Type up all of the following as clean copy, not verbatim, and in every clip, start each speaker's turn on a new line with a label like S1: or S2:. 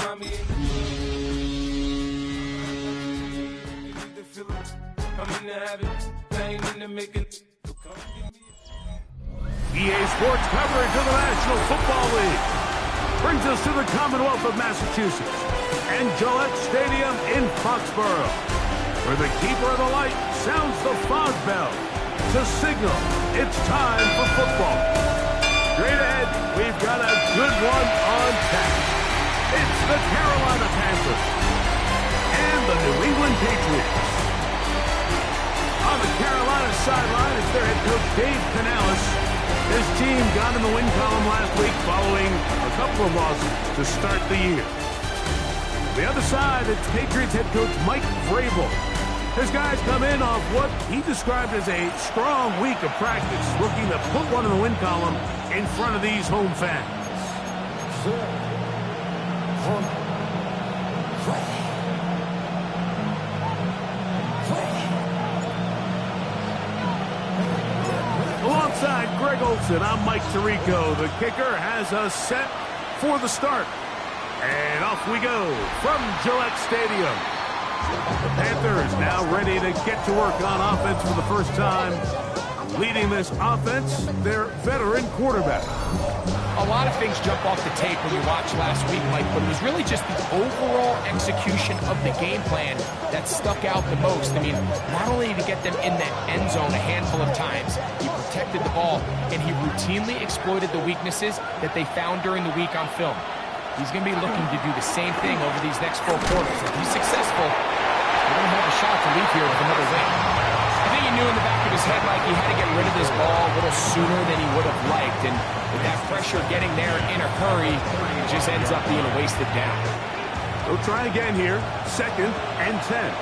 S1: find me I'm in the habit, playing in the making.
S2: EA Sports coverage of the National Football League brings us to the Commonwealth of Massachusetts and Gillette Stadium in Foxborough, where the keeper of the light sounds the fog bell to signal it's time for football. Straight ahead, we've got a good one on tap. It's the Carolina Panthers and the New England Patriots. On the Carolina sideline is their head coach, Dave Canales. His team got in the win column last week following a couple of losses to start the year. The other side, it's Patriots head coach Mike Vrabel. His guys come in off what he described as a strong week of practice, looking to put one in the win column in front of these home fans. Alongside Greg Olson, I'm Mike Tirico. The kicker has us set for the start. And off we go from Gillette Stadium. The Panthers now ready to get to work on offense for the first time. Leading this offense, their veteran quarterback.
S3: A lot of things jump off the tape when you watch last week, Mike, but it was really just the overall execution of the game plan that stuck out the most. I mean, not only to get them in the end zone a handful of times, he protected the ball, and he routinely exploited the weaknesses that they found during the week on film. He's going to be looking to do the same thing over these next 4 quarters. If he's successful, they're going to have a shot to leave here with another win. I think he knew in the back of his head, Mike, he had to get rid of this ball a little sooner than he would have liked. And with that pressure getting there in a hurry, it just ends up being a wasted down.
S2: They'll try again here. 2nd and 10.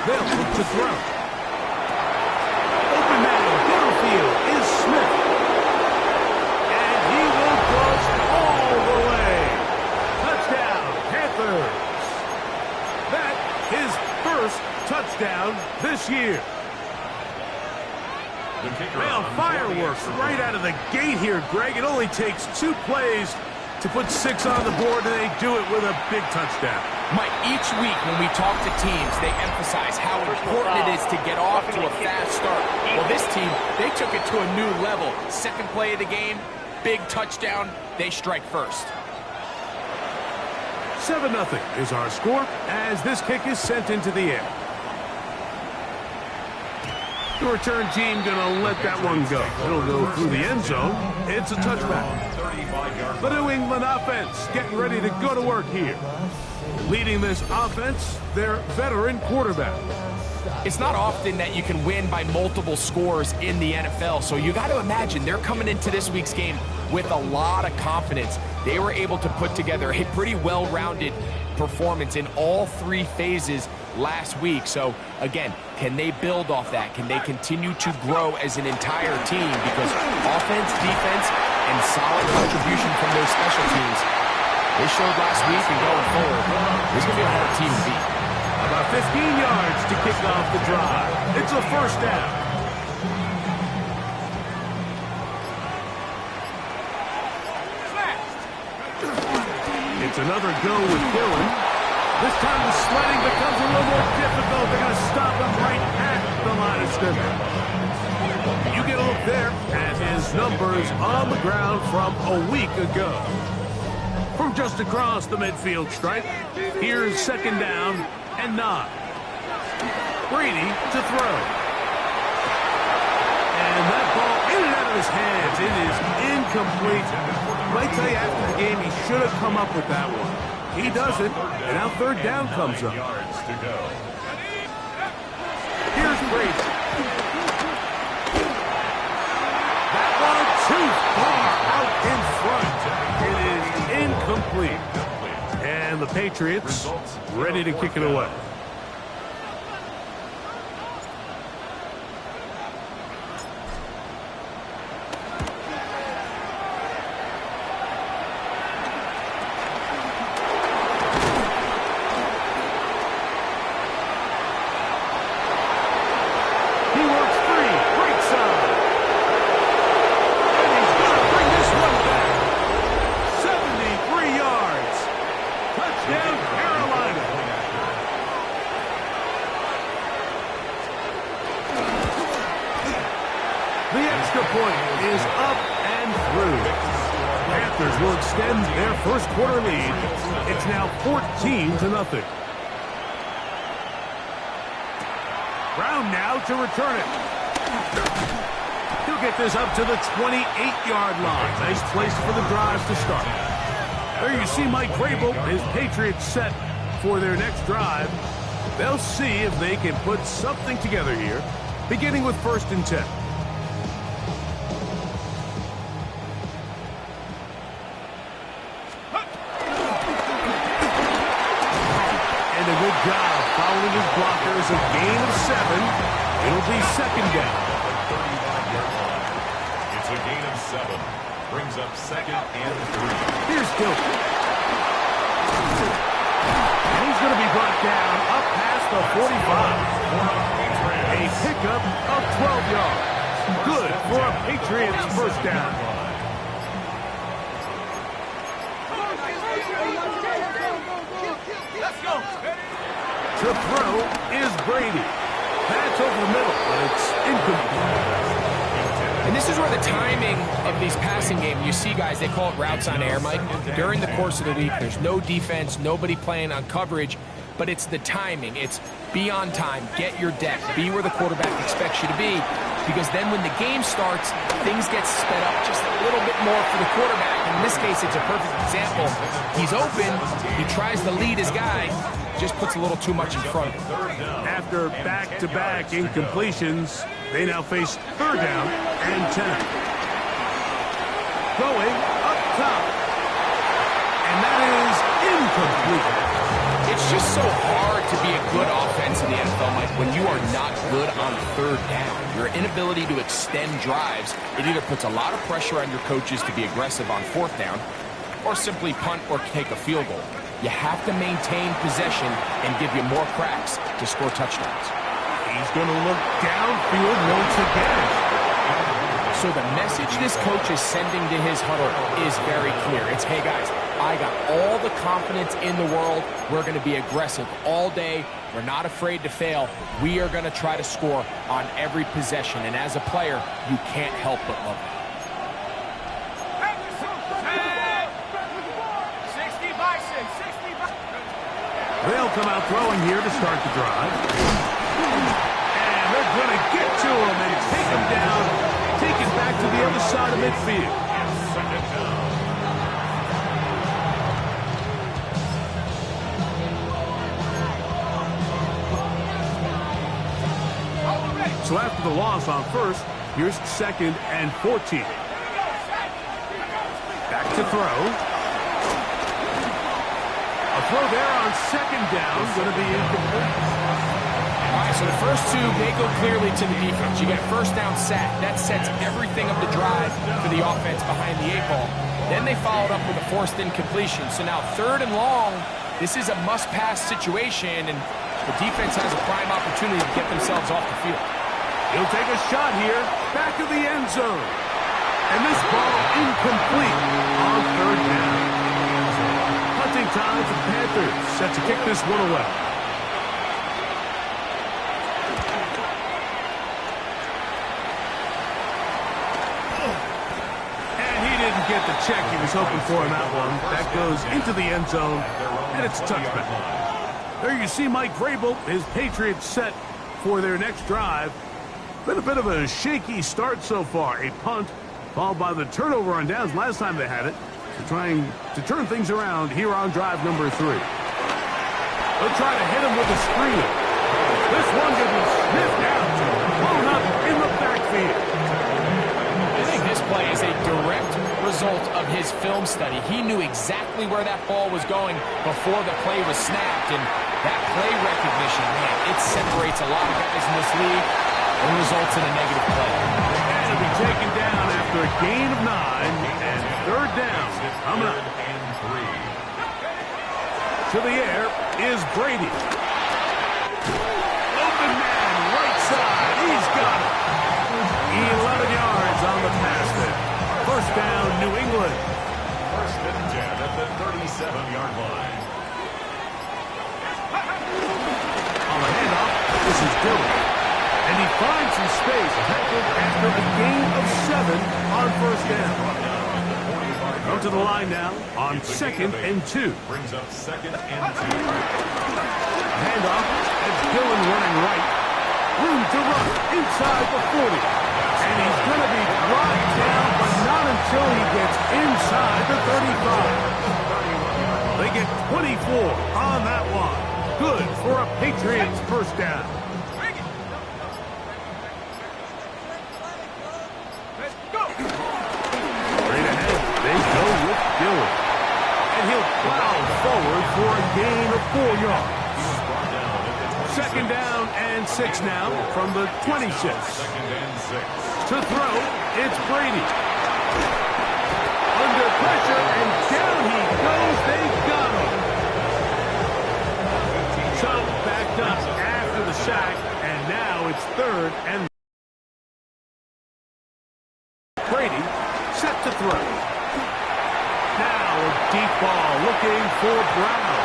S2: They'll look to throw. Open man in Field is Smith. And he will cross all the way. Touchdown, Panthers. That is first touchdown this year. Well, fireworks right out of the gate here, Greg. It only takes 2 plays to put 6 on the board, and they do it with a big touchdown.
S3: Mike, each week when we talk to teams, they emphasize how important it is to get off to a fast start. Well, this team, they took it to a new level. 2nd play of the game, big touchdown, they strike first.
S2: 7-0 is our score as this kick is sent into the air. The return team going to let that one go. It'll go through the end zone. It's a touchback. The New England offense getting ready to go to work here. Leading this offense, their veteran quarterback.
S3: It's not often that you can win by multiple scores in the NFL, so you got to imagine they're coming into this week's game with a lot of confidence. They were able to put together a pretty well-rounded performance in all 3 phases last week. So, again, can they build off that? Can they continue to grow as an entire team? Because offense, defense, and solid contribution from those special teams, they showed last week and going forward, this is going to be a hard team to beat.
S2: About 15 yards to kick off the drive. It's a first down. It's another go with Dillon. This time the sledding becomes a little more difficult. They're going to stop him right at the line of scrimmage. You get a look there at his numbers on the ground from a week ago. From just across the midfield stripe, here's 2nd down and 9. Brady to throw. And that ball in and out of his hands. It is incomplete. I tell you, after the game, he should have come up with that one. He doesn't, and now 3rd down comes up. Here's Brady. That one too far out in front. It is incomplete. And the Patriots ready to kick it away. He works free, right side. And he's The extra point is up and through. Panthers will extend their first quarter lead. It's now 14-0. Brown now to return it. He'll get this up to the 28-yard line. Nice place for the drive to start. There you see Mike Vrabel, his Patriots set for their next drive. They'll see if they can put something together here, beginning with 1st and 10. And a good job following his blockers, a gain of 7. It'll be 2nd down.
S4: It's a gain of 7. Brings up 2nd and 3.
S2: Here's Gilbert. And he's going to be brought down up past the 45. A pickup of 12 yards. Good for a Patriots first down.
S1: Let's go.
S2: To throw is Brady. That's over the middle, but it's incomplete.
S3: And this is where the timing of these passing games, you see guys, they call it routes on air, Mike. During the course of the week, there's no defense, nobody playing on coverage, but it's the timing. It's be on time, get your depth, be where the quarterback expects you to be, because then when the game starts, things get sped up just a little bit more for the quarterback. In this case, it's a perfect example. He's open, he tries to lead his guy, just puts a little too much in front of him.
S2: After back-to-back incompletions, they now face 3rd down and 10. Going up top. And that is incomplete.
S3: It's just so hard to be a good offense in the NFL, Mike, when you are not good on 3rd down. Your inability to extend drives, it either puts a lot of pressure on your coaches to be aggressive on 4th down or simply punt or take a field goal. You have to maintain possession and give you more cracks to score touchdowns.
S2: He's going to look downfield once again.
S3: So the message this coach is sending to his huddle is very clear. It's, hey guys, I got all the confidence in the world. We're going to be aggressive all day. We're not afraid to fail. We are going to try to score on every possession. And as a player, you can't help but love it.
S2: They'll come out throwing here to start the drive. And they're going to get to him and take him down, take it back to the other side of midfield. So after the loss on 1st, here's 2nd and 14. Back to throw. A throw there on 2nd down, going to be incomplete.
S3: All right, so the first 2, they go clearly to the defense. You get a 1st down sack. That sets everything of the drive for the offense behind the 8 ball. Then they followed up with a forced incompletion. So now 3rd and long, this is a must-pass situation, and the defense has a prime opportunity to get themselves off the field.
S2: He'll take a shot here, back of the end zone. And this ball incomplete on 3rd down. Hunting time for the Panthers, set to kick this one away. And he didn't get the check he was hoping for in that one. That goes into the end zone, and it's a touchback. There you see Mike Vrabel, his Patriots set for their next drive. Been a bit of a shaky start so far. A punt, followed by the turnover on downs last time they had it. They're trying to turn things around here on drive number 3. They'll try to hit him with a screen. This one gets sniffed out, blown up in the backfield.
S3: I think this play is a direct result of his film study. He knew exactly where that ball was going before the play was snapped, and that play recognition, man, it separates a lot of guys in this league and results in a negative play.
S2: And it'll be taken down after a gain of 9 and 3rd down. Coming up. To the air is Brady. Open man, right side. He's got it. 11 yards on the pass there. 1st down, New England.
S4: 1st and 10 at the 37-yard line.
S2: On the handoff, this is Dillon. And he finds space tackled after a gain of 7 on first down. Come to the line now on 2nd and 2.
S4: Brings up 2nd and 2.
S2: Handoff. It's Dillon running right. Room to run inside the 40. And he's going to be brought down, but not until he gets inside the 35. They get 24 on that one. Good for a Patriots first down. Straight ahead, they go with Dillon. And he'll plow forward for a gain of 4 yards. 2nd down and 6 now from the 26.
S4: 2nd and 6.
S2: To throw, it's Brady. Under pressure, and down he goes. They got him. So backed up after the sack, and now it's 3rd and Brady set to throw. Now a deep ball looking for Brown.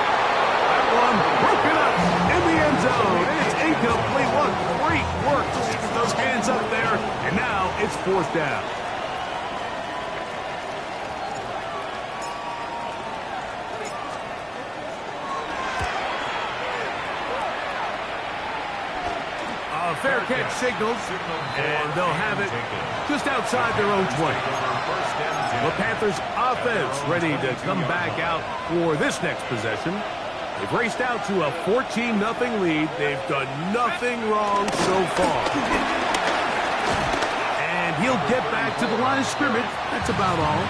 S2: That one broken up in the end zone. And it's incomplete. What great work to stick those hands up there. And now it's 4th down. A fair catch signals, and they'll have it just outside their own 20. The Panthers offense ready to come back out for this next possession. They've raced out to a 14-0 lead. They've done nothing wrong so far. And he'll get back to the line of scrimmage. That's about all.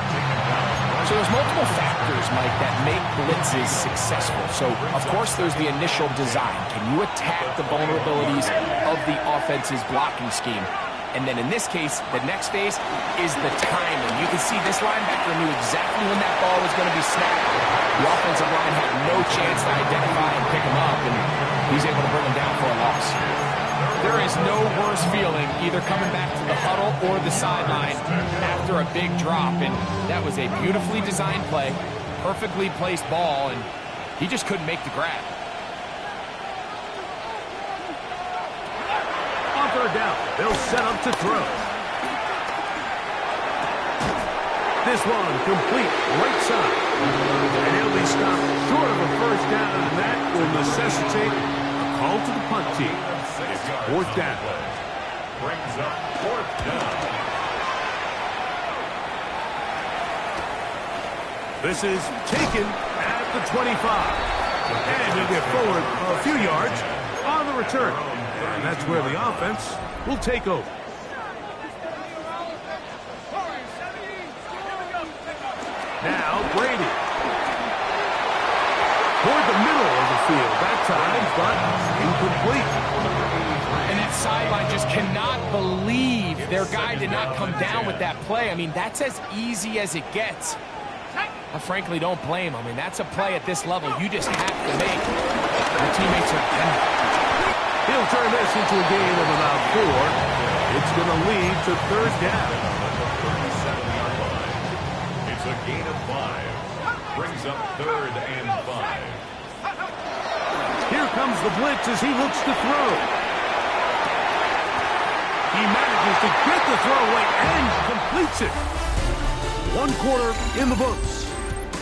S3: So there's multiple factors, Mike, that make blitzes successful. So, of course, there's the initial design. Can you attack the vulnerabilities of the offense's blocking scheme? And then in this case, the next phase is the timing. You can see this linebacker knew exactly when that ball was going to be snapped. The offensive line had no chance to identify and pick him up, and he's able to bring him down for a loss. There is no worse feeling either coming back to the huddle or the sideline after a big drop, and that was a beautifully designed play, perfectly placed ball, and he just couldn't make the grab.
S2: On 3rd down, they'll set up to throw. This one complete right side. And he'll be stopped short of a first down, and that will necessitate a call to the punt team. It's 4th down.
S4: Brings up 4th down.
S2: This is taken at the 25. And he'll get forward a few yards on the return. And that's where the offense will take over. Now Brady. Toward the middle of the field that time, but incomplete.
S3: And that sideline just cannot believe their guy did not come down with that play. I mean, that's as easy as it gets. I frankly don't blame him. I mean, that's a play at this level you just have to make. Your teammates are done.
S2: He'll turn this into a gain of about 4. It's going to lead to 3rd down.
S4: It's a gain of 5. Brings up 3rd and 5.
S2: Here comes the blitz as he looks to throw. He manages to get the throw away and completes it. 1 quarter in the books.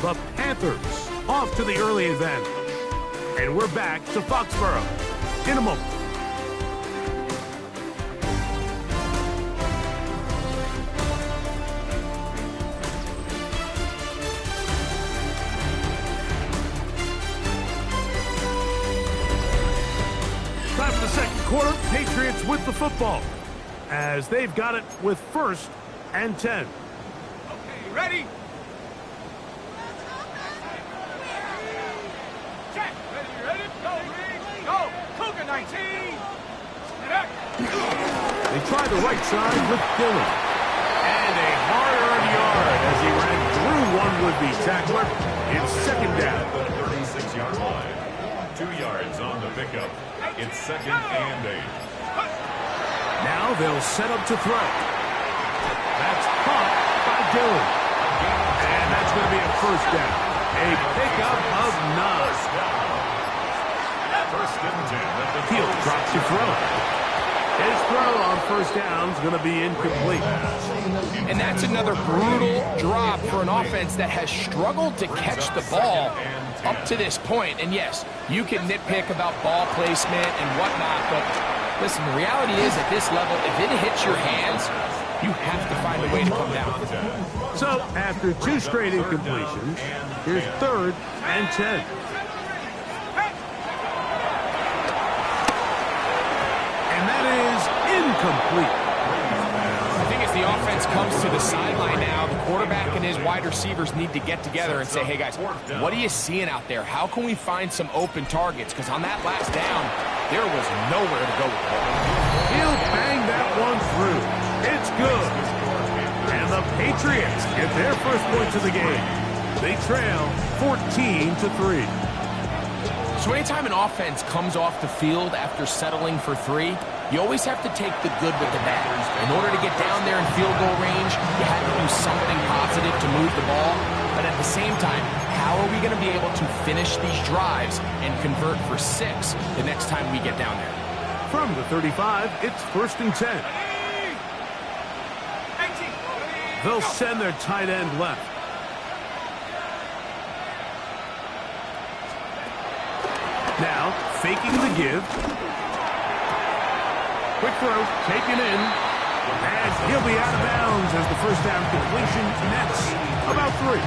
S2: The Panthers off to the early advantage. And we're back to Foxborough in a moment. Time for the 2nd quarter. Patriots with the football as they've got it with 1st and 10.
S1: Okay, ready? Check. Ready? Go, Reed. Go. Cougar 19.
S2: They try the right side with Dillon. And a hard-earned yard as he ran through one would-be tackler. It's 2nd down.
S4: 36-yard line. 2 yards on the pickup. It's 2nd and 8.
S2: Now they'll set up to throw. That's caught by Dillon. And that's going to be a 1st down. A pickup of 9.
S4: 1st and 10.
S2: Field drops to throw. His throw on first down is going to be incomplete.
S3: And that's another brutal drop for an offense that has struggled to catch the ball up to this point. And yes, you can nitpick about ball placement and whatnot, but listen, the reality is at this level, if it hits your hands, you have to find a way to come down.
S2: So after 2 straight incompletions, here's 3rd and 10. And that is incomplete.
S3: I think as the offense comes to the sideline now, the quarterback and his wide receivers need to get together and say, hey guys, what are you seeing out there? How can we find some open targets? Because on that last down, there was nowhere to go with the ball.
S2: He'll bang that one through. It's good. And the Patriots get their first points of the game. They trail 14-3.
S3: So anytime an offense comes off the field after settling for 3, you always have to take the good with the bad. In order to get down there in field goal range, you have to do something positive to move the ball. But at the same time, how are we going to be able to finish these drives and convert for 6 the next time we get down there?
S2: From the 35, it's 1st and 10. They'll send their tight end left. Now, faking the give. Quick throw, taken in. And he'll be out of bounds as the first down completion nets about 3.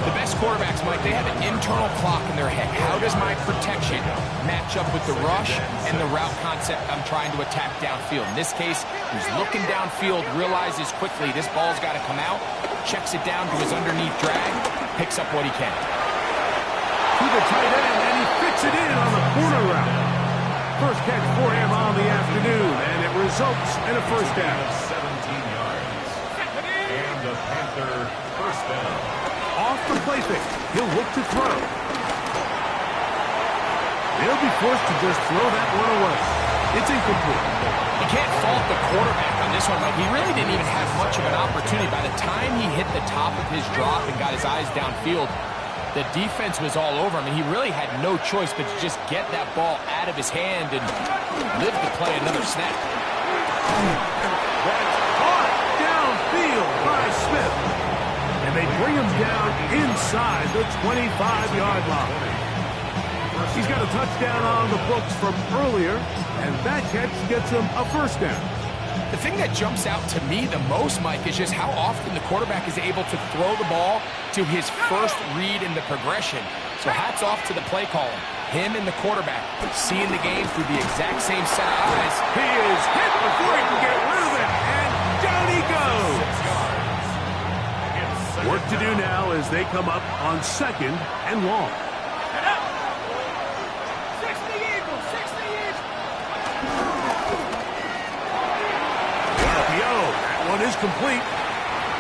S3: The best quarterbacks, Mike, they have an internal clock in their head. How does my protection match up with the rush and the route concept I'm trying to attack downfield? In this case, he's looking downfield, realizes quickly this ball's got to come out, checks it down to his underneath drag, picks up what he can.
S2: To the tight end, and he fits it in on the corner route. First catch for him on the afternoon, and it results in a first down.
S4: 17 yards. And the Panther first down.
S2: Off the play fake, he'll look to throw. He'll be forced to just throw that one away. It's incomplete.
S3: You can't fault the quarterback on this one, Mike. He really didn't even have much of an opportunity. By the time he hit the top of his drop and got his eyes downfield, the defense was all over him, and he really had no choice but to just get that ball out of his hand and live to play another snap.
S2: That's caught downfield by Smith. And they bring him down inside the 25-yard line. He's got a touchdown on the books from earlier, and that catch gets him a first down.
S3: The thing that jumps out to me the most, Mike, is just how often the quarterback is able to throw the ball to his first read in the progression. So hats off to the play caller. Him and the quarterback seeing the game through the exact same set of eyes.
S2: He is hit before he can get rid of it, and down he goes. Work to do now as they come up on 2nd and long. Is complete.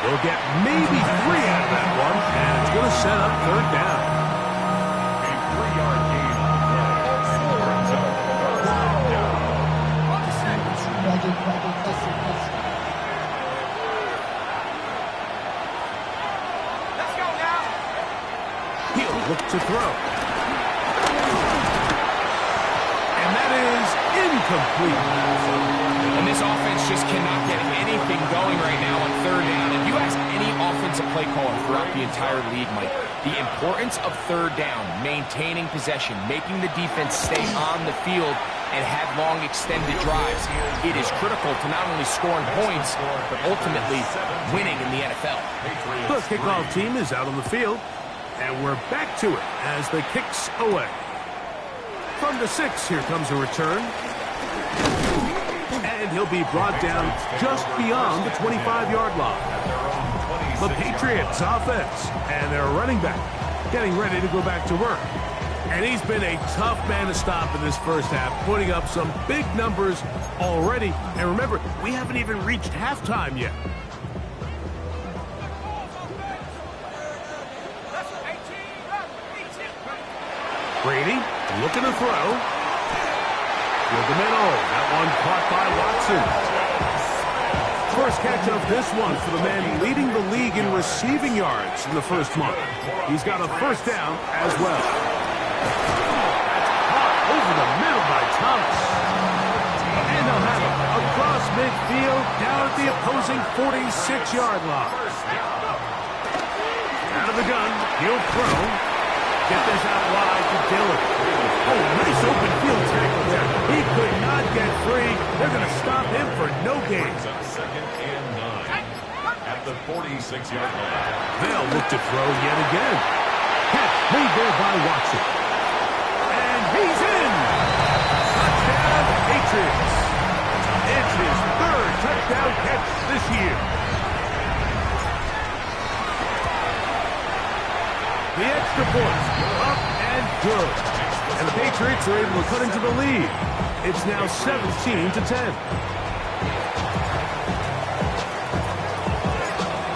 S2: They'll get maybe 3 out of that one, and it's going to set up 3rd down.
S4: A 3-yard gain on the
S1: Let's go now.
S2: He'll look to throw. And that is incomplete.
S3: And this offense just cannot get anything going right now on 3rd down. If you ask any offensive play caller throughout the entire league, Mike, the importance of 3rd down, maintaining possession, making the defense stay on the field and have long extended drives, it is critical to not only scoring points, but ultimately winning in the NFL.
S2: The kickoff team is out on the field, and we're back to it as the kick's away. From the 6, here comes a return. And he'll be brought down just beyond the 25-yard line. The Patriots offense and their running back getting ready to go back to work. And he's been a tough man to stop in this first half, putting up some big numbers already. And remember, we haven't even reached halftime yet. Brady looking to throw. With the middle, that one caught by Watson. First catch of this one for the man leading the league in receiving yards in the first month. He's got a first down as well. That's caught over the middle by Thomas. And they'll have it across midfield, down at the opposing 46-yard line. Out of the gun, he'll throw. Get this out wide to Dillon. Oh, nice open field tackle there. He could not get free. They're going to stop him for no gain.
S4: Second and 9 at the 46-yard line.
S2: They'll look to throw yet again. Catch made there by Watson. And he's in. Touchdown, Patriots. It's his third touchdown catch this year. The extra point, up and good. And the Patriots are able to cut into the lead. It's now 17-10.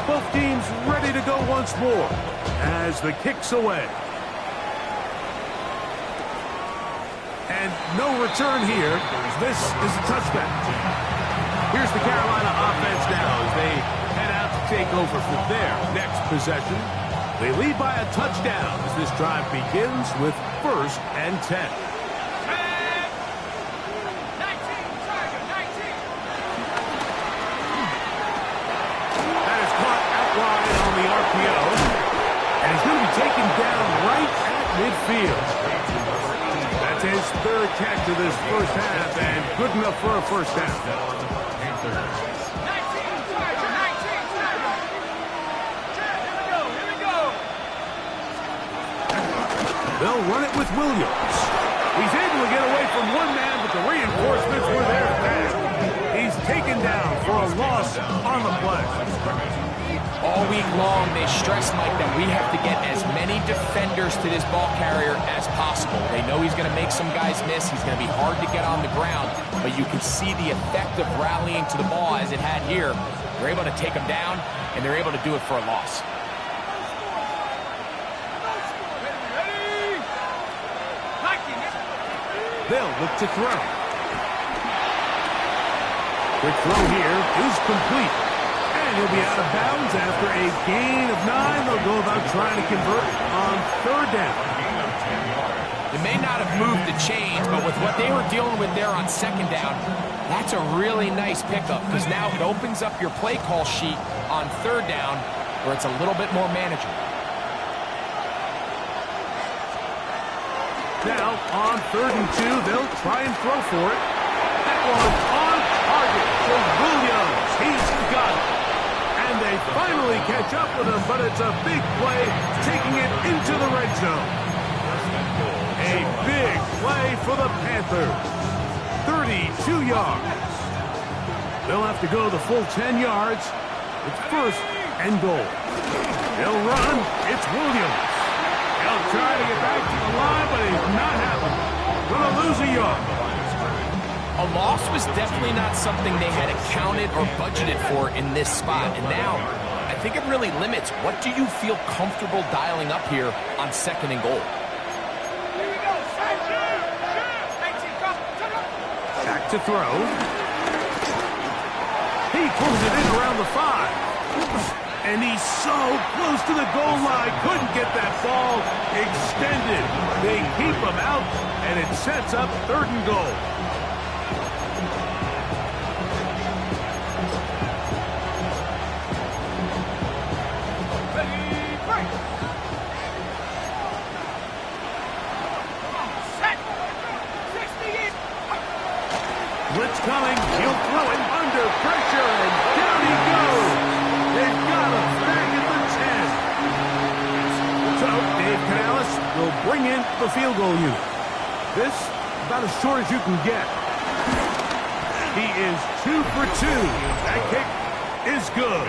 S2: Both teams ready to go once more as the kick's away. And no return here. This is a touchback. Here's the Carolina offense now as they head out to take over for their next possession. They lead by a touchdown as this drive begins with 1st and 10. That is caught out wide on the RPO. And he's going to be taken down right at midfield. That's his third catch of this first half and good enough for a first down. They'll run it with Williams. He's able to get away from one man, but the reinforcements were there fast. He's taken down for a loss on the play.
S3: All week long, they stress, Mike, that we have to get as many defenders to this ball carrier as possible. They know he's going to make some guys miss. He's going to be hard to get on the ground, but you can see the effect of rallying to the ball as it had here. They're able to take him down, and they're able to do it for a loss.
S2: They'll look to throw. Quick throw here is complete. And he'll be out of bounds after a gain of 9. They'll go about trying to convert on 3rd down.
S3: They may not have moved the chains, but with what they were dealing with there on 2nd down, that's a really nice pickup because now it opens up your play call sheet on 3rd down where it's a little bit more manageable.
S2: Now, on 3rd and 2, they'll try and throw for it. That one on target to Williams. He's got it. And they finally catch up with him, but it's a big play, taking it into the red zone. A big play for the Panthers. 32 yards. They'll have to go the full 10 yards. It's 1st and goal. They'll run. It's Williams. They'll try to get back to the line, but it's not happening. Gonna lose a yard.
S3: A loss was definitely not something they had accounted or budgeted for in this spot. And now, I think it really limits what do you feel comfortable dialing up here on 2nd and goal.
S2: Back to throw. He pulls it in around the 5. And he's so close to the goal line. Couldn't get that ball extended. They keep him out, and it sets up 3rd and goal. Blitz coming. He'll throw it under pressure, and down he goes. They've got him back at the 10. So Dave Canales will bring in the field goal unit. This about as short as you can get. He is 2 for 2. That kick is good.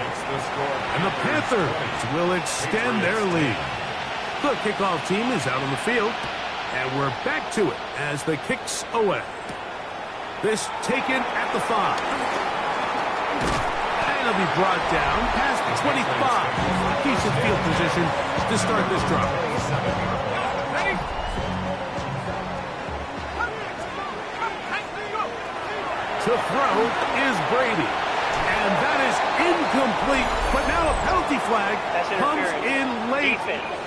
S2: And the Panthers will extend their lead. The kickoff team is out on the field. And we're back to it as the kick's away. This taken at the 5. And he'll be brought down past the 25. Decent field position to start this drive. To throw is Brady. And that is incomplete. But now a penalty flag comes in late.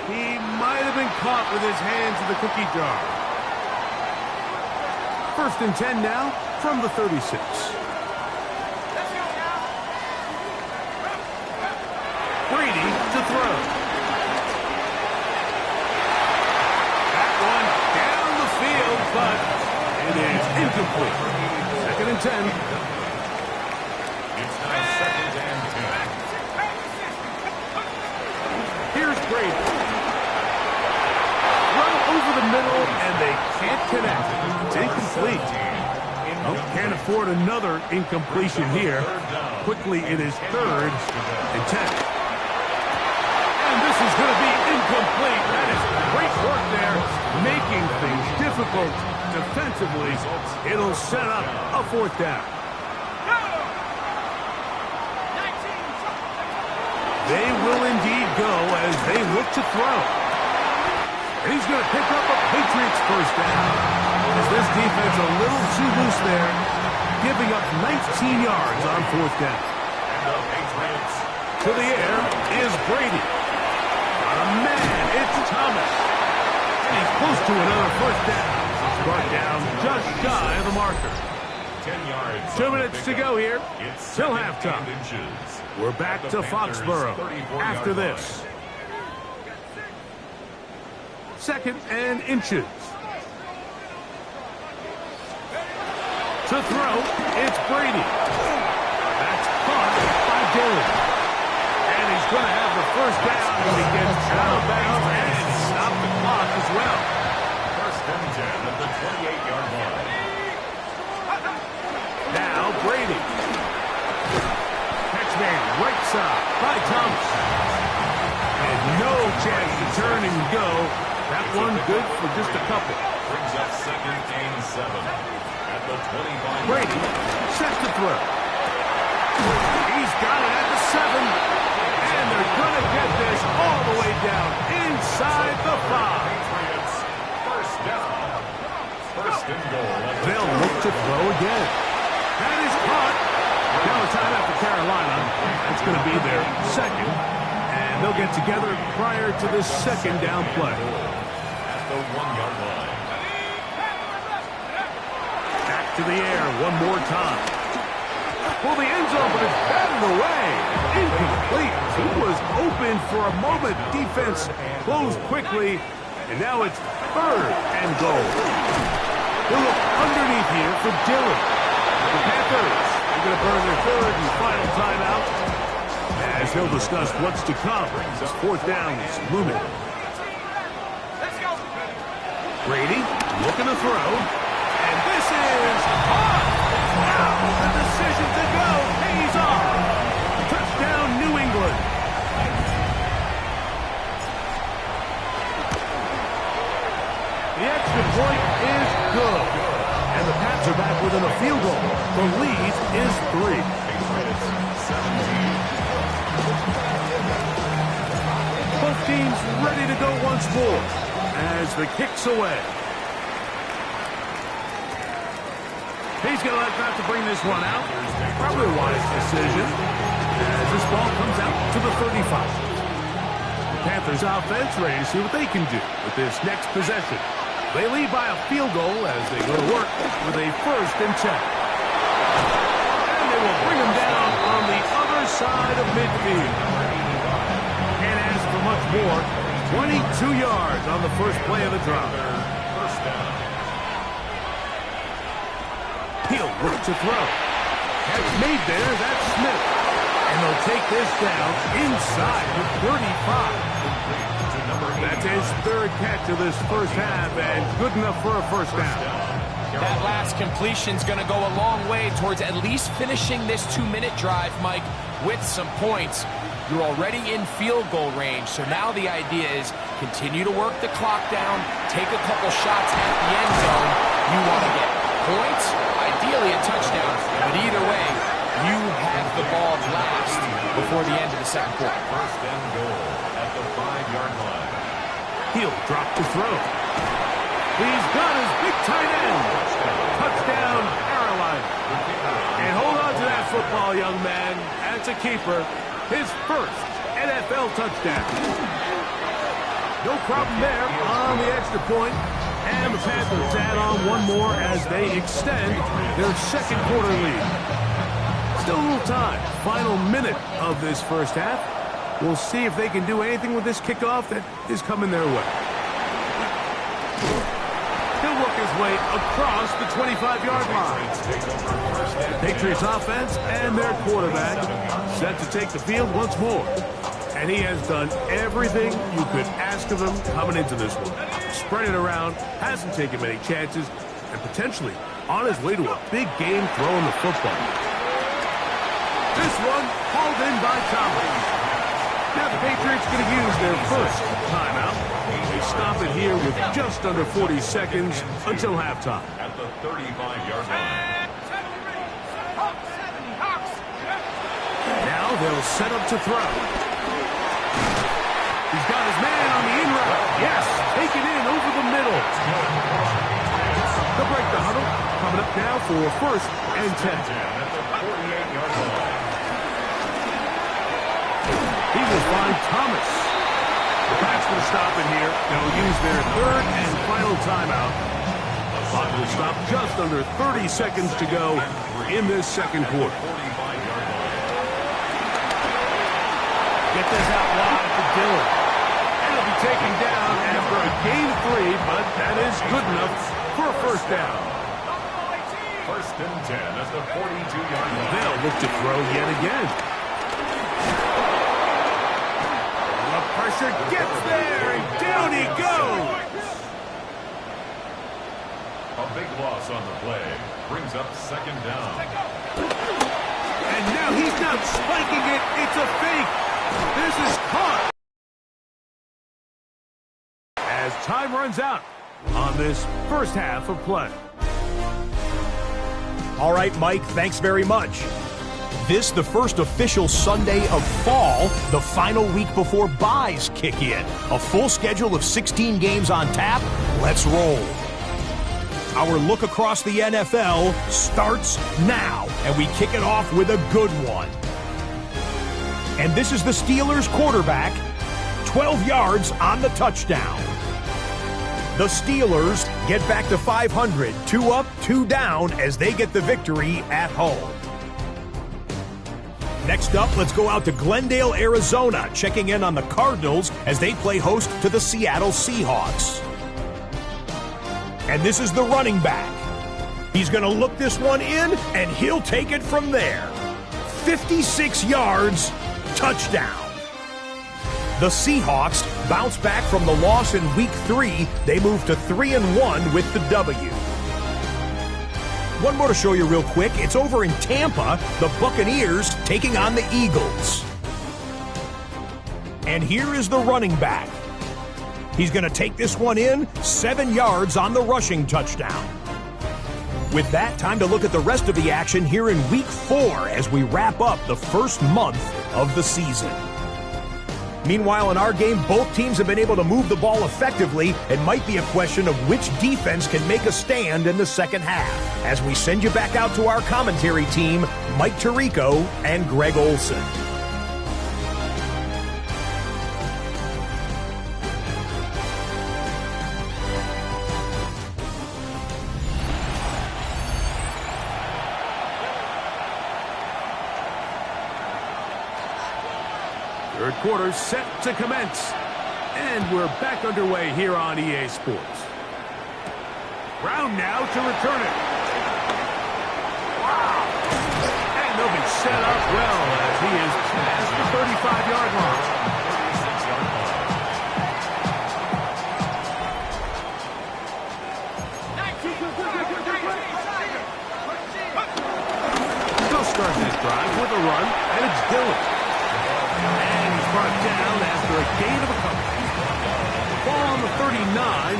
S2: He might have been caught with his hands in the cookie jar. First and 10 now from the 36. Brady to throw. That one down the field, but it is incomplete. Second and 10.
S4: It's now second and 10.
S2: Here's Brady. Run over the middle, and they can't connect. It's incomplete. Oh, can't afford another incompletion here. Quickly, it is third and 10. And this is going to be incomplete. That is great work there, making things difficult defensively. It'll set up a fourth down. They will indeed go as they look to throw. And he's going to pick up a Patriots first down. As this defense a little too loose there, giving up 19 yards on fourth down.
S4: And the Patriots.
S2: To the air is Brady. Got a man, it's Thomas. And he's close to another first down. Brought down just shy of the marker.
S4: 10 yards.
S2: 2 minutes to go here.
S4: It's
S2: Till halftime. We're back to Foxborough after this. Second and inches. To throw, it's Brady. That's caught by Dillon. And he's going to have the first down when he gets out of bounds and stop the clock as well.
S4: First and 10 at the 28-yard line.
S2: Now Brady. Catch made right side by Thomas. And no chance to turn and go. That one good for just a couple.
S4: Brings up second and 7 at the 25.
S2: Brady set to throw. He's got it at the 7. And they're going to get this all the way down inside the 5.
S4: Patriots, first down. First and goal.
S2: They'll look to throw again. That is caught. Now it's time after Carolina. That's going to be their second. And they'll get together prior to this second down play.
S4: At the 1-yard line.
S2: Back to the air one more time. Well, the end zone, but it's batted away. Incomplete. He was open for a moment. Defense closed quickly. And now it's third and goal. He'll look underneath here for Dillon. The Panthers are going to burn their third and final timeout as they'll discuss what's to come. This fourth down is looming. Brady looking to throw. And this is caught. Now the decision to go pays off. Touchdown, New England. The extra point is good. And the Pats are back within a field goal. The lead is 3. Both teams ready to go once more as the kick's away. He's going to elect not to bring this one out. Probably a wise decision as this ball comes out to the 35. The Panthers offense ready to see what they can do with this next possession. They lead by a field goal as they go to work with a first and 10. And they will bring him down on the other side of midfield. Can't ask for much more. 22 yards on the first play of the drive.
S4: First down.
S2: He'll look to throw. Catch made there. That's Smith. And they'll take this down inside the 35. That's his third catch of this first half, and good enough for a first down.
S3: That last completion's going to go a long way towards at least finishing this 2-minute drive, Mike, with some points. You're already in field goal range, so now the idea is continue to work the clock down, take a couple shots at the end zone. You want to get points, ideally a touchdown, but either way, you have the ball last before the end of the second quarter.
S4: First and goal at the 5-yard line.
S2: He'll drop to throw. He's got his big tight end. Touchdown, Carolina. And hold on to that football, young man. That's a keeper. His first NFL touchdown. No problem there on the extra point. And the Panthers add on one more as they extend their second quarter lead. Still a little time. Final minute of this first half. We'll see if they can do anything with this kickoff that is coming their way. He'll work his way across the 25-yard line. The Patriots offense and their quarterback set to take the field once more. And he has done everything you could ask of him coming into this one. Spread it around, hasn't taken many chances, and potentially on his way to a big game throwing the football. This one hauled in by Thomas. Now the Patriots going to use their first timeout. They stop it here with just under 40 seconds until halftime.
S4: At the 35-yard line.
S2: Now they'll set up to throw. He's got his man on the in route. Yes, take it in over the middle. They'll break the huddle. Coming up now for first and 10.
S4: At the 48-yard line.
S2: He will find Thomas. The Pats will stop it here. They'll use their third and final timeout. The clock will stop just under 30 seconds to go in this second quarter. Get this out wide to Dillon. And he'll be taken down after a gain of 3, but that is good enough for a first down.
S4: First and 10 at the 42-yard line.
S2: They'll look to throw yet again. The pressure gets there, and down he goes.
S4: A big loss on the play. Brings up second down.
S2: And now he's not spiking it. It's a fake. This is caught. As time runs out on this first half of play.
S5: All right, Mike, thanks very much. This, the first official Sunday of fall, the final week before byes kick in. A full schedule of 16 games on tap. Let's roll. Our look across the NFL starts now, and we kick it off with a good one. And this is the Steelers quarterback, 12 yards on the touchdown. The Steelers get back to 500, 2 up, 2 down as they get the victory at home. Next up, let's go out to Glendale, Arizona, checking in on the Cardinals as they play host to the Seattle Seahawks. And this is the running back. He's going to look this one in, and he'll take it from there. 56 yards, touchdown. The Seahawks bounce back from the loss in Week 3. They move to 3-1 with the W. One more to show you real quick. It's over in Tampa, the Buccaneers taking on the Eagles. And here is the running back. He's going to take this one in, 7 yards on the rushing touchdown. With that, time to look at the rest of the action here in Week 4 as we wrap up the first month of the season. Meanwhile, in our game, both teams have been able to move the ball effectively. It might be a question of which defense can make a stand in the second half. As we send you back out to our commentary team, Mike Tirico and Greg Olson.
S2: Third quarter set to commence. And we're back underway here on EA Sports. Brown now to return it. Wow. And they'll be set up well as he is past the 35-yard line. They'll start this drive with a run, and it's Dillon. And he's brought down after a gain of a couple. Ball on the 39.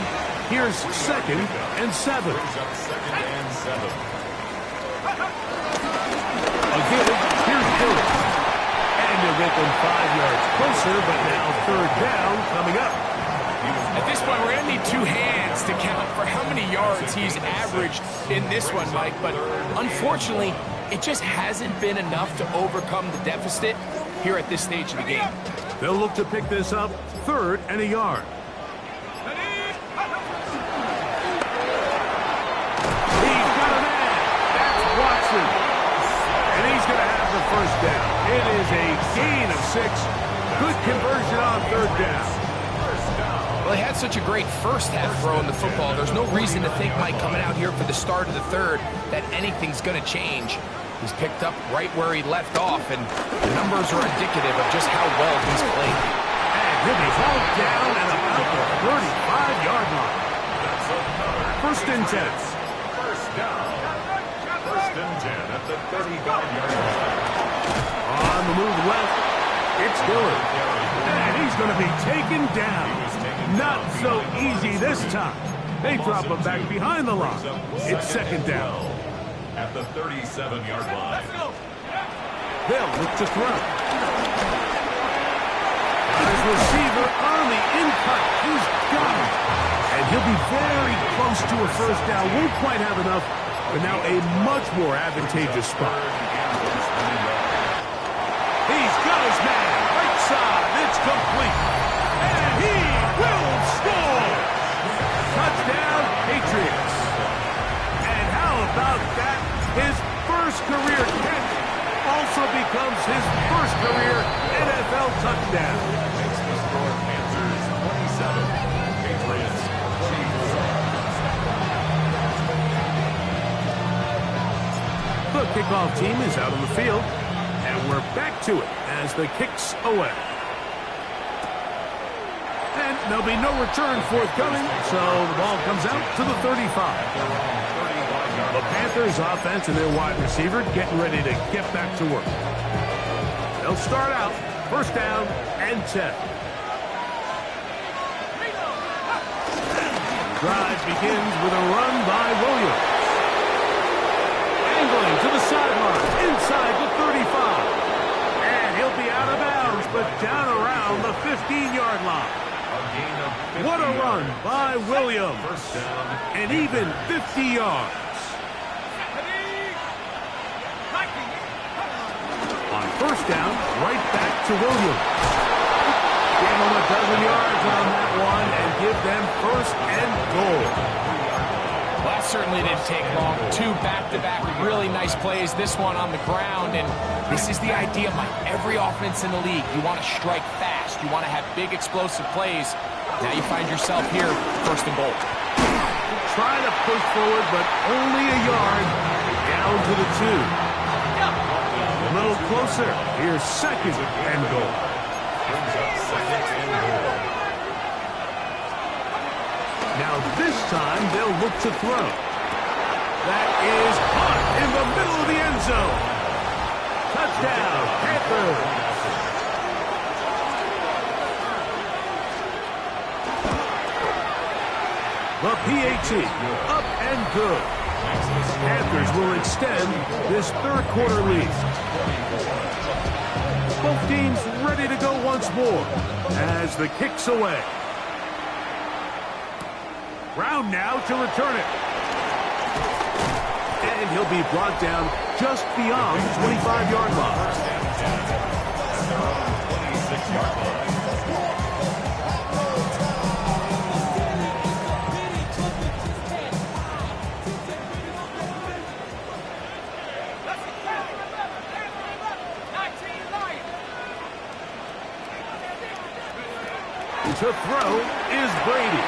S2: Here's second and 7. Again, here's Dillon. And they'll get them 5 yards closer, but now third down coming up.
S3: At this point, we're going to need 2 hands to count for how many yards he's averaged in this one, Mike. But unfortunately, it just hasn't been enough to overcome the deficit here at this stage of the game.
S2: They'll look to pick this up, 3rd and a yard. Watson. And he's going to have the first down. It is a gain of 6. Good conversion on third down.
S3: Well, he had such a great first half throwing the football. There's no reason to think, Mike, coming out here for the start of the third, that anything's going to change. He's picked up right where he left off, and the numbers are indicative of just how well he's played.
S2: And he'll be hauled down at about the 35-yard line. First and 10.
S4: First down. First and 10 at the 35-yard line.
S2: On the move left, it's Dillard. And he's going to be taken down. Not so easy this time. They drop him back behind the line. It's second down.
S4: At the 37-yard line.
S2: They'll look to throw. His receiver on the in-cut. He's got it. And he'll be very close to a first down. Won't quite have enough, but now a much more advantageous spot. He's got his man. Right side. It's complete. And he will score. Touchdown, Patriots. And how about that? His first career catch also becomes his first career NFL touchdown.
S4: Makes the score Panthers 27, Patriots Chiefs.
S2: The kickoff team is out on the field, and we're back to it as the kick's away. And there'll be no return forthcoming, so the ball comes out to the 35. The Panthers offense and their wide receiver getting ready to get back to work. They'll start out first down and 10. Drive begins with a run by Williams. Angling to the sideline, inside the 35. And he'll be out of bounds, but down around the 15-yard line. What a run by Williams.
S4: First down.
S2: And even 50 yards. On first down, right back to Williams. Give them a dozen yards on that one and give them first and goal.
S3: Well, that certainly didn't take long. 2 back-to-back really nice plays. This one on the ground, and this is the idea, Mike. Every offense in the league, you want to strike fast. You want to have big, explosive plays. Now you find yourself here, first and goal.
S2: Trying to push forward, but only a yard down to the 2. A little closer. Here's second and goal.
S4: Brings up second and goal.
S2: Now this time they'll look to throw. That is caught in the middle of the end zone. Touchdown, Panthers. The PAT, up and good. Panthers will extend this third quarter lead. Both teams ready to go once more as the kick's away. Brown now to return it. And he'll be brought down just beyond the 25-yard line.
S4: 26-yard line.
S2: To throw is Brady.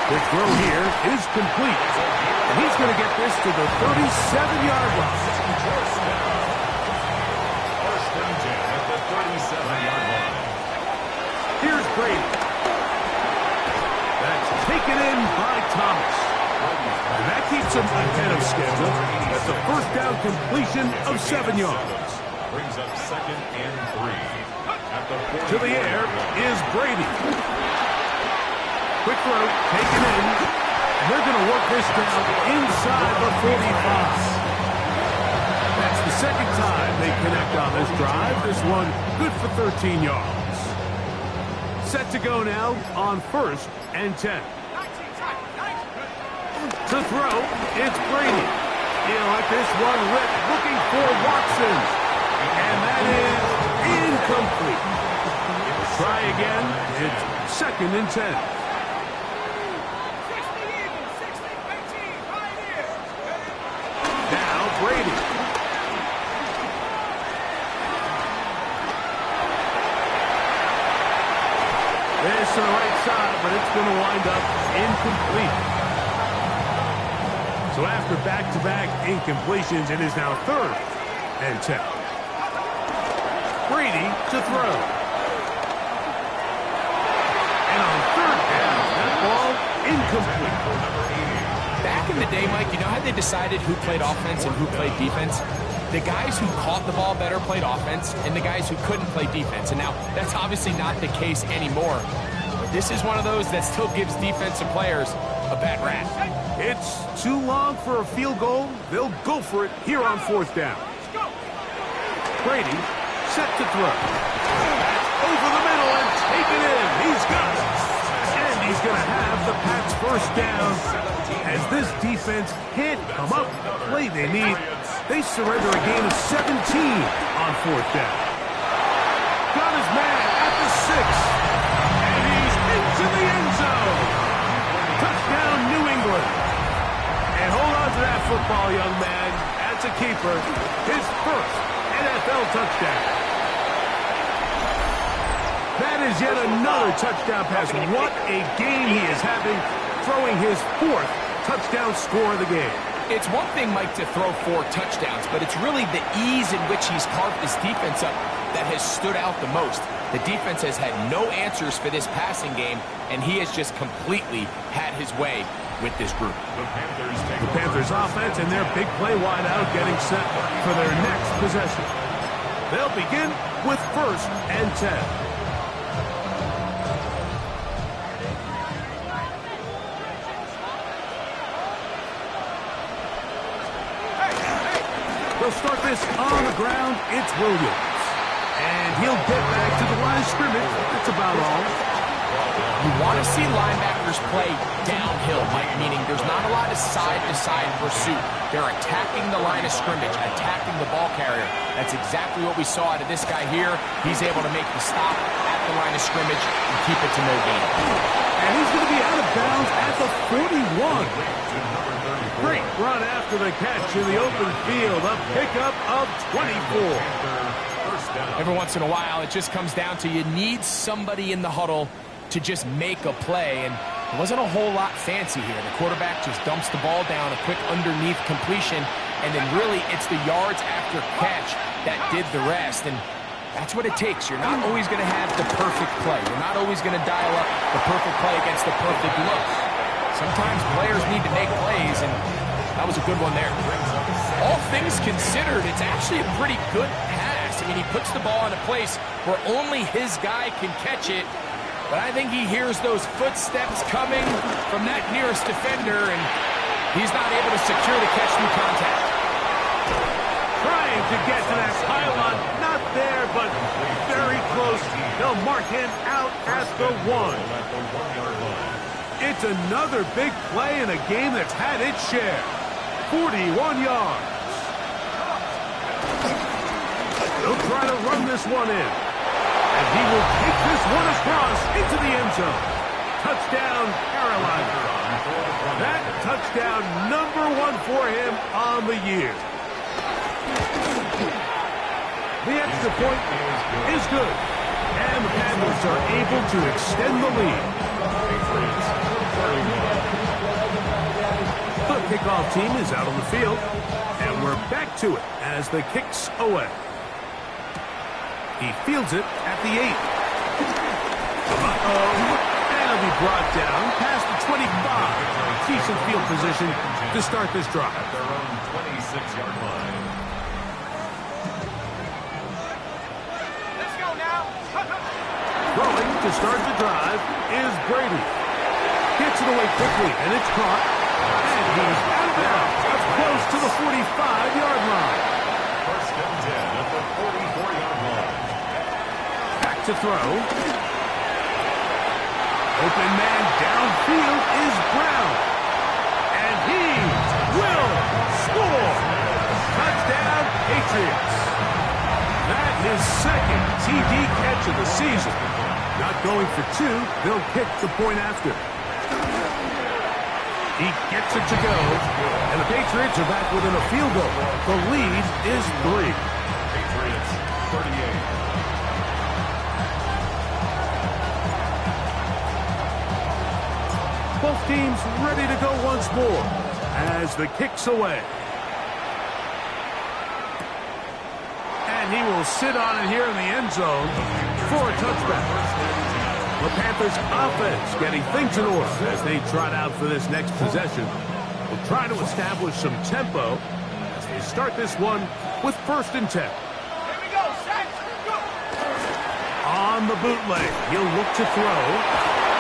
S2: The throw here is complete. And he's going to get this to the 37-yard line.
S4: First and 10 at the 37-yard line.
S2: Here's Brady. That's taken in by Thomas. And that keeps him ahead of schedule. That's a first down completion of 7 yards.
S4: Brings up second and 3.
S2: To the air is Brady. Quick throw, taken in. And they're going to work this down inside the 45. That's the second time they connect on this drive. This one good for 13 yards. Set to go now on first and 10. To throw, it's Brady. He'll let this one rip, looking for Watson. And that is incomplete. Try again. It's second and 10. Now Brady. to the right side, but it's going to wind up incomplete. So after back-to-back incompletions, it is now 3rd and 10. Brady to throw. And on 3rd down, that ball incomplete.
S3: Back in the day, Mike, you know how they decided who played offense and who played defense? The guys who caught the ball better played offense, and the guys who couldn't play defense. And now, that's obviously not the case anymore. But this is one of those that still gives defensive players a bad rap.
S2: It's too long for a field goal. They'll go for it here on 4th down. Brady set to throw. Over the middle and take it in. He's got it. And he's going to have the Pats' 1st down. As this defense can't come up with the play they need, they surrender a gain of 17 on 4th down. Got his man at the 6. And he's into the end zone. Touchdown, New England. And hold on to that football, young man. That's a keeper. His 1st NFL touchdown. That is yet another touchdown pass. What a game he is having, throwing his 4th touchdown score of the game.
S3: It's one thing, Mike, to throw 4 touchdowns, but it's really the ease in which he's carved this defense up that has stood out the most. The defense has had no answers for this passing game, and he has just completely had his way with this group.
S2: The Panthers offense and their big play wide out getting set for their next possession. They'll begin with 1st and 10. They'll start this on the ground. It's Williams. And he'll get back to the line of scrimmage. That's about all.
S3: You want to see linebackers play downhill, Mike, meaning there's not a lot of side-to-side pursuit. They're attacking the line of scrimmage, attacking the ball carrier. That's exactly what we saw out of this guy here. He's able to make the stop at the line of scrimmage and keep it to no gain.
S2: And he's going to be out of bounds at the 41. Great run after the catch in the open field. A pickup of 24.
S3: Every once in a while, it just comes down to you need somebody in the huddle to just make a play, and it wasn't a whole lot fancy here. The quarterback just dumps the ball down, a quick underneath completion, and then really it's the yards after catch that did the rest, and that's what it takes. You're not always going to have the perfect play. You're not always going to dial up the perfect play against the perfect look. Sometimes players need to make plays, and that was a good one there. All things considered, it's actually a pretty good pass. I mean, he puts the ball in a place where only his guy can catch it, but I think he hears those footsteps coming from that nearest defender, and he's not able to secure the catch through contact.
S2: Trying to get to that pylon. Not there, but very close. They'll mark him out at the 1. It's another big play in a game that's had its share. 41 yards. They'll try to run this one in. And he will take this one across into the end zone. Touchdown, Carolina. That touchdown number 1 for him on the year. The extra point is good. And the Panthers are able to extend the lead. The kickoff team is out on the field. And we're back to it as the kick's away. He fields it at the 8. And he'll be brought down past the 25. Decent field position to start this drive.
S4: At their own 26-yard line.
S1: Let's go now.
S2: Throwing to start the drive is Brady. Gets it away quickly, and it's caught. And he's out of bounds. Up close to the 45-yard line.
S4: 1st and 10 at the 44-yard line.
S2: Back to throw. Open man downfield is Brown. And he will score. Touchdown, Patriots. That is 2nd TD catch of the season. Not going for 2, they'll kick the point after. He gets it to go, and the Patriots are back within a field goal. The lead is 3.
S4: Patriots 38.
S2: team's ready to go once more as the kick's away. And he will sit on it here in the end zone for a touchback. The Panthers offense getting things in order as they trot out for this next possession. Will try to establish some tempo as they start this one with 1st and 10.
S1: Here we go, set, go.
S2: On the bootleg, he'll look to throw.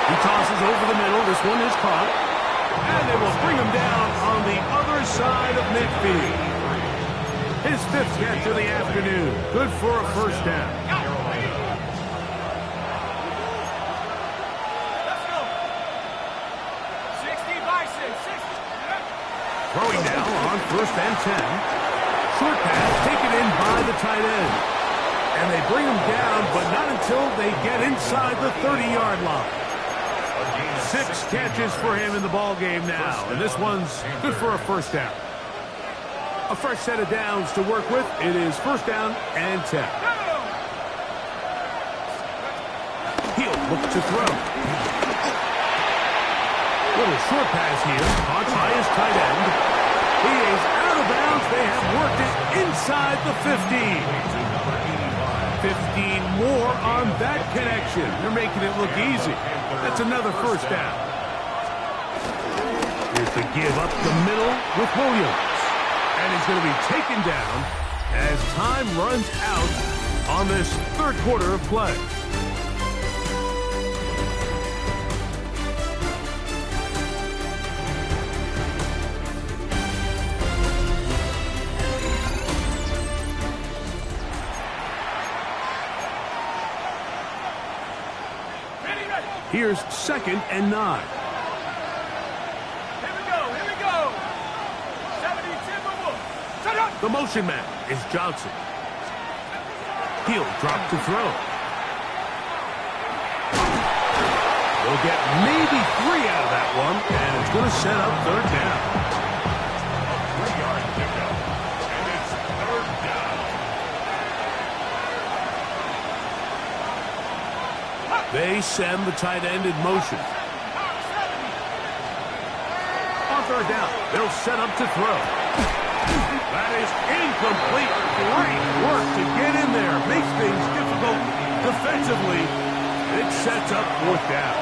S2: He tosses over the middle. This one is caught. And they will bring him down on the other side of midfield. His 5th catch of the afternoon. Good for a 1st down.
S1: Let's go. 60 by 6, 60.
S2: Throwing now on 1st and 10. Short pass taken in by the tight end. And they bring him down, but not until they get inside the 30-yard line. 6 catches for him in the ball game now, and this one's good for a 1st down. A fresh set of downs to work with. It is 1st down and 10. He'll look to throw. Little short pass here, caught by his tight end. He is out of bounds. They have worked it inside the 15. 15 more on that connection. They're making it look easy. That's another 1st down. Here's the give up the middle with Williams. And he's going to be taken down as time runs out on this 3rd quarter of play. Here's 2nd and 9.
S1: Here we go. 70, Timberwolves. Set up.
S2: The motion man is Johnson. He'll drop to throw. They'll get maybe 3 out of that one, and it's going to set up 3rd down.
S4: 3-yard pickup, and it's 3rd down.
S2: They send the tight end in motion. On 3rd down, they'll set up to throw. That is incomplete. Great work to get in there. Makes things difficult defensively. It sets up 4th down.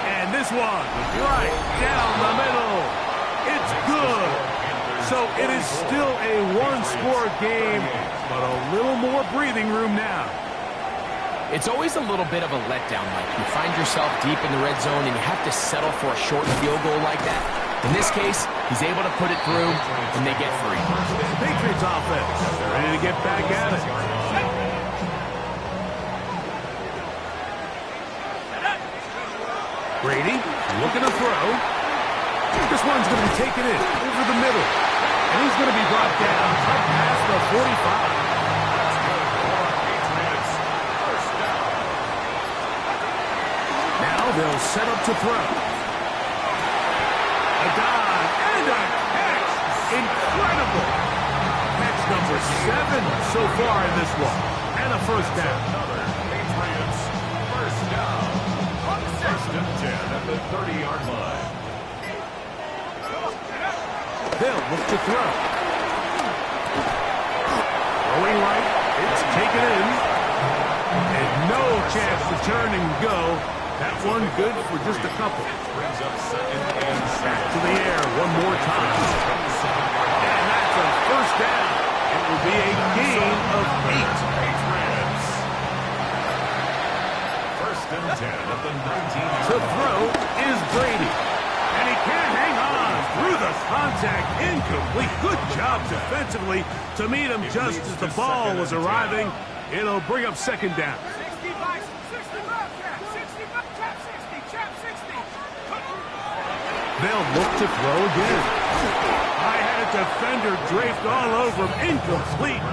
S2: And this one, right down the middle. It's good. So it is still a 1-score game, but a little more breathing room now.
S3: It's always a little bit of a letdown, Mike. You find yourself deep in the red zone and you have to settle for a short field goal like that. In this case, he's able to put it through, and they get free.
S2: Patriots offense, ready to get back at it. Brady looking to throw. This one's going to be taken in over the middle. And he's going to be brought down up past the 45. Now they'll set up to throw. A dive and a catch. Incredible. Catch number 7 so far in this one. And a 1st down.
S4: Patriots 1st down. 1st and 10 at the 30-yard line.
S2: They'll look to throw. Throwing right. It's taken in. And no chance to turn and go. That one good for just a couple.
S4: Brings up 2nd and 7.
S2: Back to the air one more time. And that's a 1st down. It will be a gain of 8.
S4: Patriots 1st and 10 at the 19.
S2: To throw is Brady. And he can't hang on through the contact. Incomplete. Good job defensively to meet him just as the ball was arriving. It'll bring up 2nd down.
S1: 60 by 65, cap 60, cap 60, cap 60.
S2: They'll look to throw again. I had a defender draped all over him. Incomplete.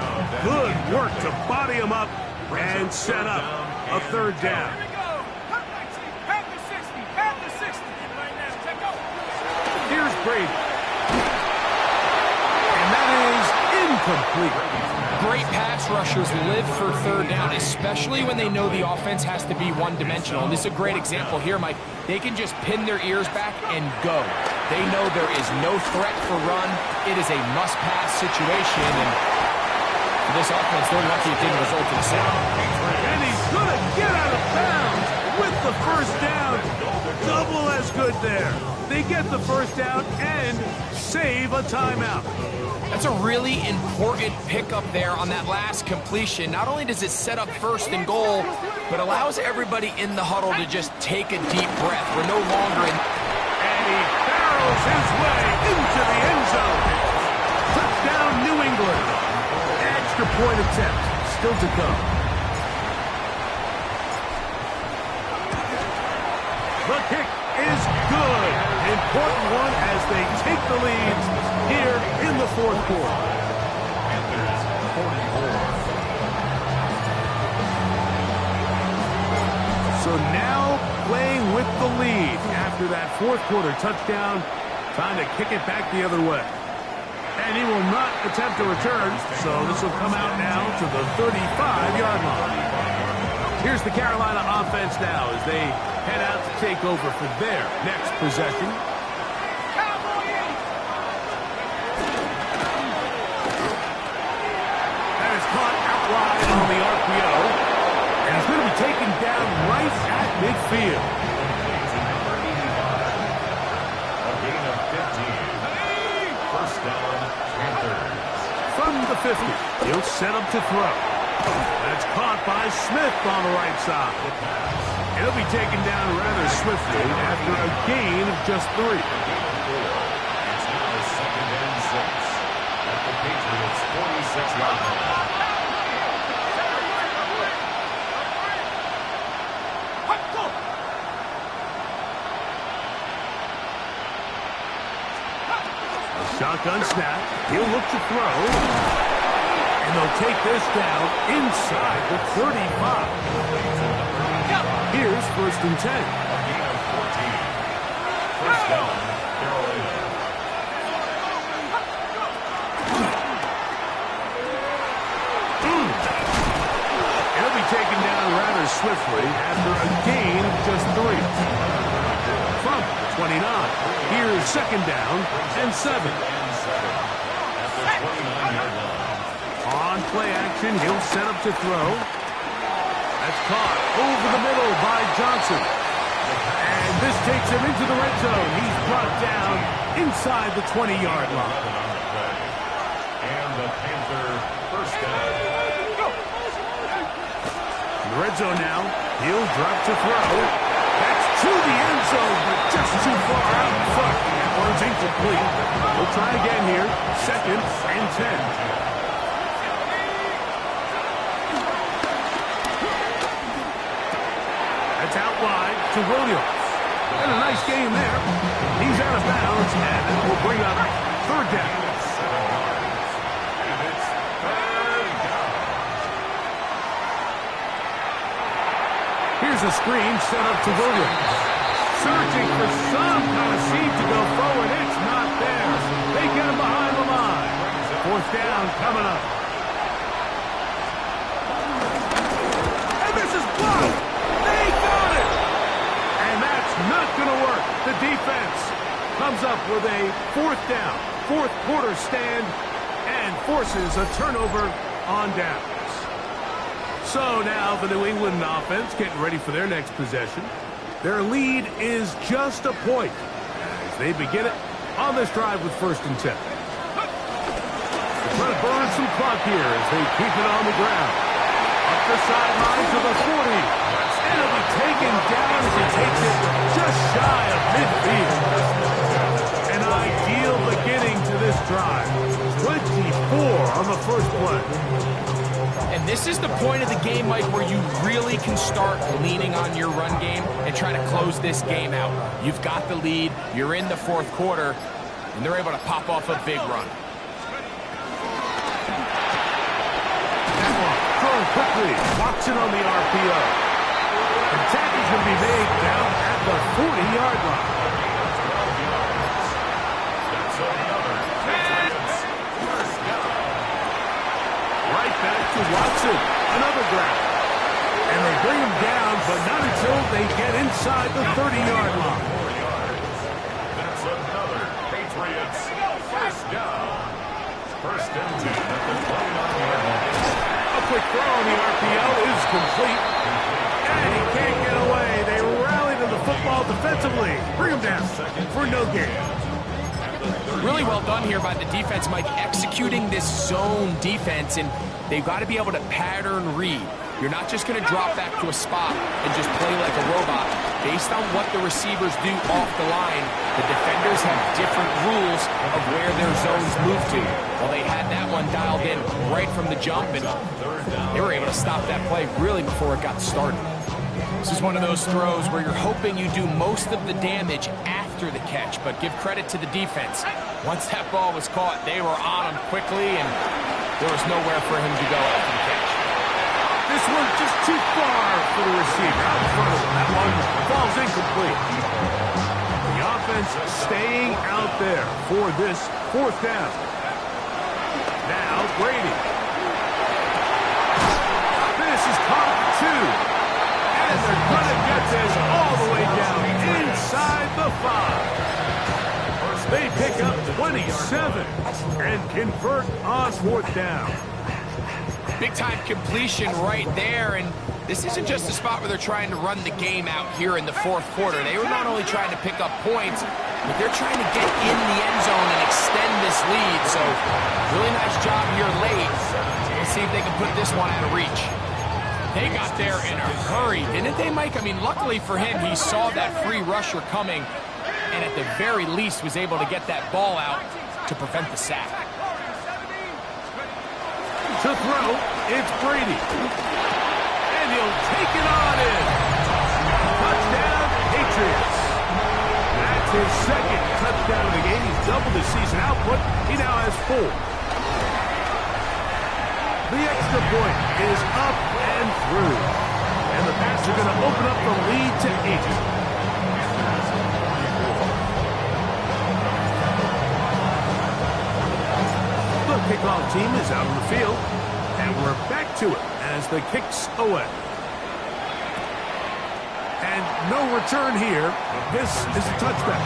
S2: Good work to body him up and set up a 3rd down.
S1: Here we go. Cut 19, pat the 60, pat the 60. Right now, check out.
S2: Here's Brady. And that is incomplete.
S3: great pass rushers live for third down, especially when they know the offense has to be one-dimensional. And this is a great example here, Mike. They can just pin their ears back and go. They know there is no threat for run. It is a must-pass situation, and for this offense, they're lucky it didn't result in a sack.
S2: And he's going to get out of bounds with the first down. Double as good there. They get the first down and save a timeout.
S3: That's a really important pickup there on that last completion. Not only does it set up first and goal, but allows everybody in the huddle to just take a deep breath. We're no longer in...
S2: And he barrels his way into the end zone. Touchdown, New England. Extra point attempt still to come. The kick is good. Important one as they take the lead here in the fourth quarter.
S4: Panthers 44.
S2: So now playing with the lead after that fourth quarter touchdown, trying to kick it back the other way. And he will not attempt a return, so this will come out now to the 35-yard line. Here's the Carolina offense now as they head out to take over for their next possession. That is caught out wide on the RPO. And he's going to be taken down right at midfield.
S4: A gain of 15. First down, Panthers.
S2: From the 50, he'll set up to throw. That's caught by Smith on the right side. It'll be taken down rather swiftly after a gain of just 3.
S4: It's now second and 6 at the Patriots 46-yard line.
S2: A shotgun snap. He'll look to throw. And they'll take this down inside the 35. Here's first and 10.
S4: A gain of 14. First down, Carolina.
S2: It'll be taken down rather swiftly after a gain of just 3. From the 29. Here's second down and 7.
S4: At the 29-yard line.
S2: On play action, he'll set up to throw. That's caught over the middle by Johnson. And this takes him into the red zone. He's brought down inside the 20-yard line.
S4: And the Panther first down.
S2: In the red zone now, he'll drop to throw. That's to the end zone, but just too far out in front. That one's incomplete. We'll try again here. Second and 10. That's out wide to Williams. And a nice game there. He's out of bounds, and that will bring up third down.
S4: And it's third down.
S2: Here's a screen set up to Williams. Searching for some kind of seed to go forward. It's not there. They get him behind the line. Fourth down coming up. And this is blocked. They got it. And that's not going to work. The defense comes up with a fourth down, fourth quarter stand, and forces a turnover on downs. So now the New England offense getting ready for their next possession. Their lead is just a point as they begin it on this drive with first and 10. They're trying to burn some clock here as they keep it on the ground. Up the sideline to the 40. And it'll be taken down as he takes it just shy of midfield. An ideal beginning to this drive. 24 on the first play.
S3: And this is the point of the game, Mike, where you really can start leaning on your run game and try to close this game out. You've got the lead, you're in the fourth quarter, and they're able to pop off a big run.
S2: That one thrown quickly, walks it on the RPO. The tackle's going to be made down at the 40-yard line. Right Watson, another grab. And they bring him down, but not until they get inside the 30-yard line.
S4: That's another Patriots first down. First and 10 at the 29-yard line.
S2: A quick throw on the RPO is complete. And he can't get away. They rally to the football defensively. Bring him down for no gain.
S3: Really well done here by the defense, Mike, executing this zone defense, and they've got to be able to pattern read. You're not just going to drop back to a spot and just play like a robot. Based on what the receivers do off the line, the defenders have different rules of where their zones move to. Well, they had that one dialed in right from the jump, and they were able to stop that play really before it got started. This is one of those throws where you're hoping you do most of the damage after the catch, but give credit to the defense. Once that ball was caught, they were on him quickly, and there was nowhere for him to go after the catch.
S2: This one's just too far for the receiver. Out in front of him. That one falls incomplete. The offense staying out there for this fourth down. Now Brady. This is caught 2. And they're going to get this all the way down inside the 5. They pick up 27 and convert on fourth down.
S3: Big-time completion right there, and this isn't just a spot where they're trying to run the game out here in the fourth quarter. They were not only trying to pick up points, but they're trying to get in the end zone and extend this lead. So, really nice job here late. Let's see if they can put this one out of reach. They got there in a hurry, didn't they, Mike? I mean, luckily for him, he saw that free rusher coming, and at the very least was able to get that ball out to prevent the sack.
S2: To throw, it's Brady. And he'll take it on in. Touchdown, Patriots. That's his second touchdown of the game. He's doubled his season output. He now has 4. The extra point is up and through. And the Pats are going to open up the lead to 8. Kickoff team is out on the field, and we're back to it as the kick's away. And no return here. This is a touchback.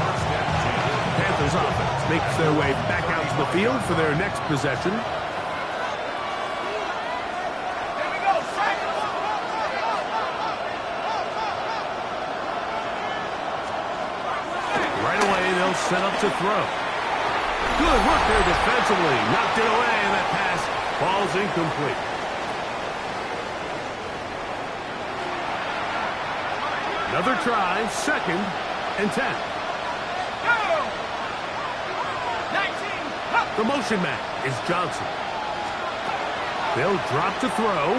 S2: Panthers offense makes their way back out to the field for their next possession. Right away, they'll set up to throw. Good work there defensively. Knocked it away, and that pass falls incomplete. Another try, 2nd and 10. The motion man is Johnson. They'll drop to throw.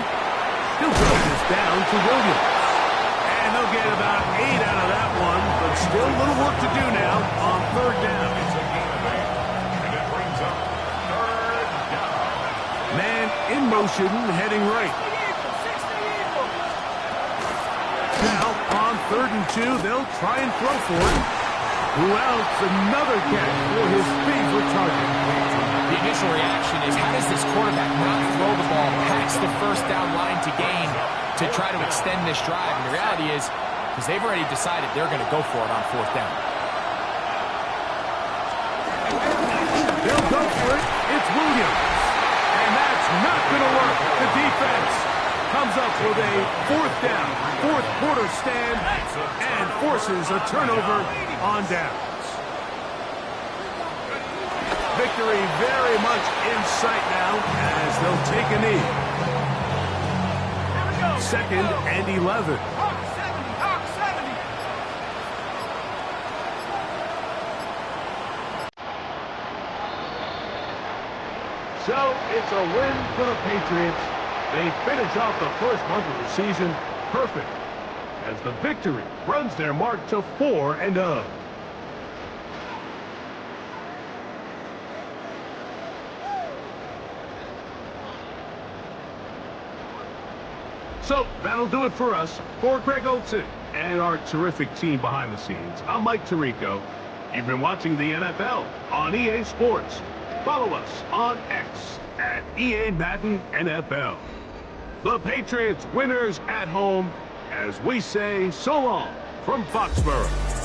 S2: He'll throw this down to Williams. And they'll get about 8 out of that one, but still a little work to do now on 3rd down. Man in motion, heading right. Now, on 3rd and 2, they'll try and throw for it. Who else? Another catch for his favorite target.
S3: The initial reaction is, how does this quarterback not throw the ball past the first down line to gain to try to extend this drive? And the reality is, because they've already decided they're going to go for it on 4th down.
S2: They'll go for it. It's Williams. And that's not going to work. The defense comes up with a 4th down, 4th quarter stand, and forces a turnover on downs. Victory very much in sight now as they'll take a knee. 2nd and 11. So it's a win for the Patriots. They finish off the first month of the season perfect as the victory runs their mark to 4-0. So that'll do it for us. For Greg Olson and our terrific team behind the scenes, I'm Mike Tirico. You've been watching the NFL on EA Sports. Follow us on X at EA Madden NFL. The Patriots winners at home as we say so long from Foxborough.